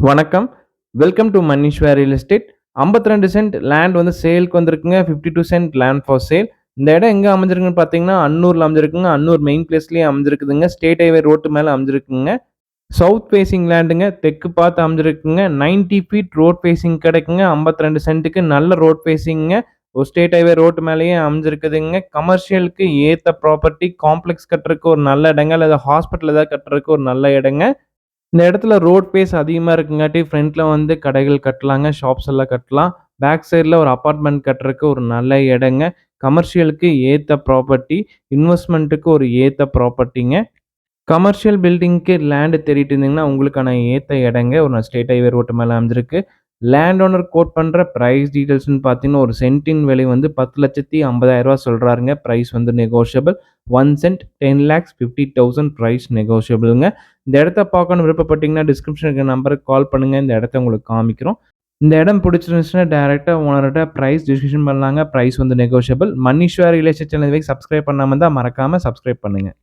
வணக்கம். Welcome to Maneeswar real estate. 52 cent land வந்து சேல்க்கு வந்திருக்குங்க. 52 சென்ட் லேண்ட் ஃபார் சேல். இந்த இடம் எங்க அமைஞ்சிருக்குன்னு பார்த்தீங்கன்னா, அன்னூர்ல அமைஞ்சிருக்குங்க. அன்னூர் மெயின் பிளேஸ்லயே அமைஞ்சிருக்குதுங்க. ஸ்டேட் ஹைவே ரோட்டு மேல அமைஞ்சிருக்குங்க. சவுத் ஃபேசிங் லேண்டுங்க. தெற்கு பார்த்து அமைஞ்சிருக்குங்க. 90 ஃபீட் ரோட் ஃபேசிங் கிடைக்குங்க. 52 சென்ட்டுக்கு நல்ல ரோட் ஃபேசிங்ங்க. ஒரு ஸ்டேட் ஹைவே ரோட்டு மேலேயே அமைஞ்சிருக்குதுங்க. கமர்ஷியலுக்கு ஏத்த ப்ராப்பர்ட்டி. காம்ப்ளெக்ஸ் கட்டுறதுக்கு ஒரு நல்ல இடங்க. அல்லது ஹாஸ்பிட்டல் ஏதாவது கட்டுறதுக்கு ஒரு நல்ல இடங்க. இந்த இடத்துல ரோட் பேஸ் அதிகமா இருக்குங்காட்டி, ஃப்ரண்ட்ல வந்து கடைகள் கட்டலாங்க. ஷாப்ஸ் எல்லாம் கட்டலாம். பேக் சைட்ல ஒரு அபார்ட்மெண்ட் கட்டுறக்கு ஒரு நல்ல இடங்க. கமர்ஷியலுக்கு ஏத்த ப்ராப்பர்ட்டி. இன்வெஸ்ட்மென்ட்டுக்கு ஒரு ஏத்த ப்ராப்பர்ட்டிங்க. கமர்ஷியல் பில்டிங்க்கு லேண்ட் தேடிட்டு இருந்தீங்கன்னா, உங்களுக்கான ஏத்த இடங்க. ஒரு ஸ்டேட் ஹைவே ரோட்டு மேல அமைஞ்சிருக்கு. லேண்ட் ஓனர் கோட் பண்ற பிரைஸ் டீட்டெயில்ஸ்ன்னு பார்த்தீங்கன்னா, ஒரு சென்ட்டின் விலை வந்து ரூ. 10,50,000 சொல்றாருங்க. பிரைஸ் வந்து நெகோஷியபிள். 1 send 10,50,000 price நெகோஷியபிள்ங்க. இந்த இடத்த பார்க்கணும்னு விருப்பப்பட்டீங்கன்னா, டிஸ்கிரிப்ஷன்ல இருக்க நம்பருக்கு கால் பண்ணுங்க. இந்த இடத்த உங்களுக்கு காமிக்கிறோம். இந்த இடம் பிடிச்சிருந்துச்சுன்னா, டைரக்ட்டா ஓனர்ட்ட பிரைஸ் டிஸ்கஷன் பண்ணலாங்க. பிரைஸ் வந்து negotiable. Maneeswar real estate channel இதுவரைக்கும் சப்ஸ்கிரைப் பண்ணாம இருந்தா மறக்காம சப்ஸ்கிரைப் பண்ணுங்க.